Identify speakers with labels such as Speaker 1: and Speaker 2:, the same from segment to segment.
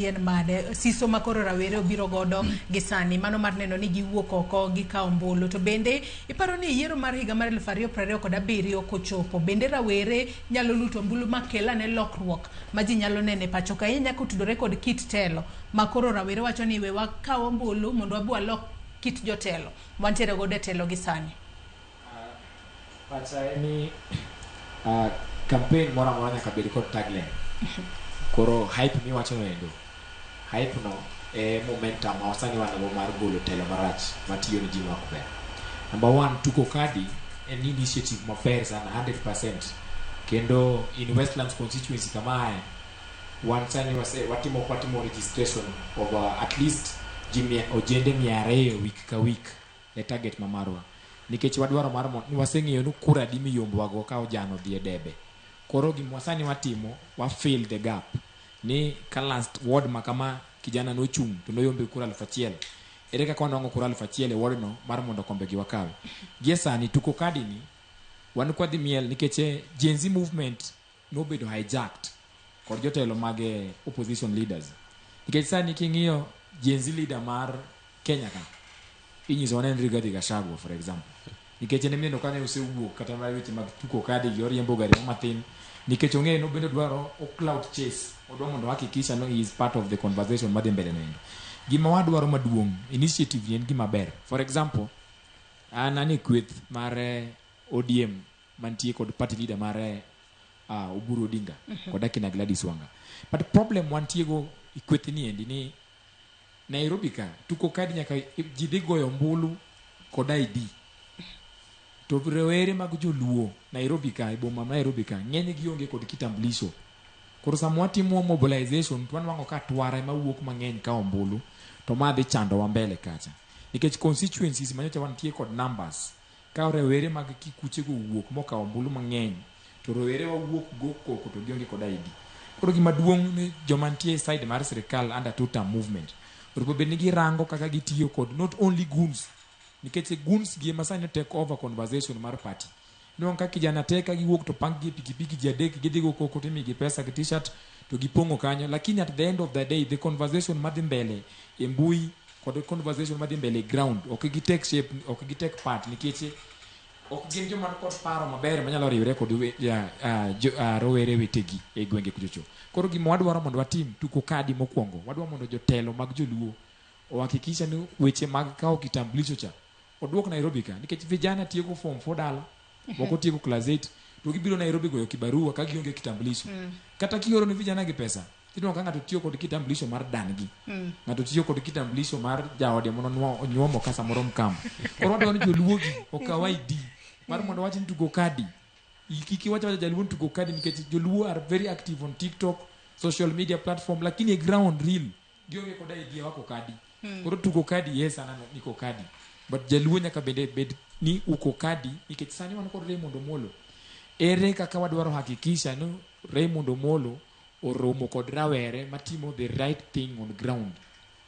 Speaker 1: yen made siso makoro rawere obiro godo gi sani mano mar neno ni giwuok oko gi kao ombulu. To bende iparo ni yiero mar higa mar 2027 kochopo bende rawere nyalo luto ombulu makela ne lokruok ma ji nyalo nene pacho ka nyaka tudore kod kit telo makoro rawere wacho ni we wakao ombulu mondo abwa lok kit jotelo wantiere godo telo gi sani.
Speaker 2: Pacha ni campaign mora nyaka bed kod tagline. Koro hype mi wacho endo. Hype no momentum awasani wanago mar golo telo marach matiyo ni ji makber. Number 1, tuko kadi an initiative maber sana 100%. Kendo in Westlands constituency kama haya wansani watimo registration of at least ojende 200 week ka week e target mamarwa. Nikech wadwaro mar waseng'iyo ni kura dimi yombwago ka ojano dhi e debe. Koro gimwasani watimo wa fill the gap. Ni ka last ward makama kijana no chung to no yombe kura 1000. Ere ka kono kura 1000 e ward no mar mondo kombe gi wakawe. Giesani tuko kadi ni wan kwa dhi miel nikech Gen Z movement no bedo hijacked kod jotelo mag opposition leaders. Nikech sani king'iyo Gen Z leader mar Kenya ka inyiso ne Rigathi Gachagua for example. Nikech ne mieno kane usewuok kata mar weche mag tuko kadi gi oriembo gari matin. Nikech ong'e no bende dwaro o cloud chase odwa mondo hakikisha no he is part of the conversation madhi mbele nendo. Gima wadwaro maduong' initiative en gima ber. For example, anani kweth mar ODM mantie kod party leader mar Oburu Odinga kod akina Gladys Wanga. But problem wantie go kweth ni endi ni Nairobi ka tuko kadi nyaka jidhi goyo ombulu kod ID. To rewere mag joluo Nairobi ka iboma Nairobi ka ng'eny gi onge kod kitambulisho. Koro samwa timo mobilization tuan wango ka twara mawuok mang'eny ka ombulu to madhi chando wa mbele kacha. Nikech constituencies manyocha wantie kod numbers ka rewere mag kikuche go wuok moka ombulu mang'eny to rewere wa wuok go koko to gionge kod ID. Koro gima duong' ni jomantie side mar sirikal under two-term movement rubo benigi rango kaka gitiyo kod not only goons. Nikech goons gi masani take over conversation mar party. Non ka kijana teka giwuok to pang gi pikipiki jadek gidhigo koko timi gi pesa gi t-shirt to gipongo kanyo, lakini at the end of the day the conversation madhi mbele e mbui kod conversation madhi mbele ground ok gi take shape, ok gi take part nikech ok gin joma kod paro maber manyalo riwre kod rowere wetegi e gwenge kuchocho. Koro gima wadwaro mondo watim tuko kadi mokwongo wadwaro mondo jotelo mag joluo ohakikisha ni weche mag kao kitambulisho cha odwok Nairobi ka. Nikech vijana tieko form 4 dala moko tieko class 8 to gibiro Nairobi goyo kibarua ka gionge kitambulisho. Kata kioro ni vijana gi pesa tino ka ng'ato tiyo kod kitambulisho mar dangi, ng'ato tiyo kod kitambulisho mar jaode mono nyuomo kasa moro mkam. Koro wadwaro ni joluo gi okaw ID mar mondo wachin tuko kadi. Kiki wacha jaluo tuko kadi nikech joluo are very active on TikTok, social media platform, lakini ground real gionge kod ID wako kadi. Koro tuko kadi yes ana niko kadi. But jaluo nyaka bed ni uko kadi nikech sani wan kod Raymond Omolo. Ere kaka wadwaro hakikisha no Raymond Omolo oromo kod rawere matimo the right thing on ground.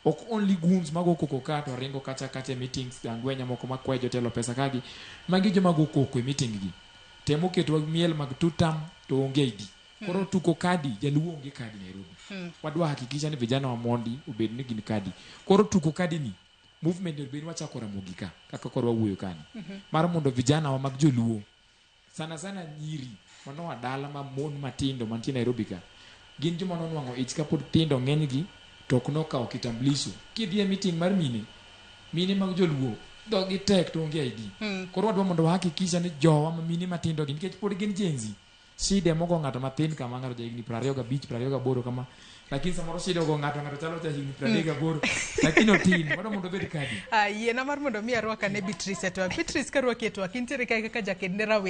Speaker 2: Ok only goons mago koko kato ringo kacha meetings angwenya moko makwayo jotelo pesa kagi magi joma go koko e meeting gi. Temo keto miel mag tutam to onge ID. Koro tuko kadi jaluo onge kadi Nairobi. Wadwa hakikisha ni vijana wa Mondi obed ni gin kadi. Koro tuko kadi ni movement del wachakora mogika kaka korwa wuoyo kani. Mar mondo vijana wa mag joluo sana nyiri mano wadala ma mon matindo mantie Nairobi ka gin joma nonwango ich ka pod tindo ng'eny gi to ok nokawo kitambulisho. Kidhi e meeting mar mine mag joluo dogi tek to onge ID. Koro wadwa mondo hakikisha ni jowa ma mine matindo gi nikech pod gin Gen Z shide mogo ng'ato mathin kama ng'ato jahigni 25 kama, lakini samoro shide go ng'ato chalo jahigni 38 lakini otin wadwa mondo bed kadi.
Speaker 1: Yiena mar mondo mi arwaka ne Beatrice to Beatrice ka rwaki to akintere kaka jaked ne rawe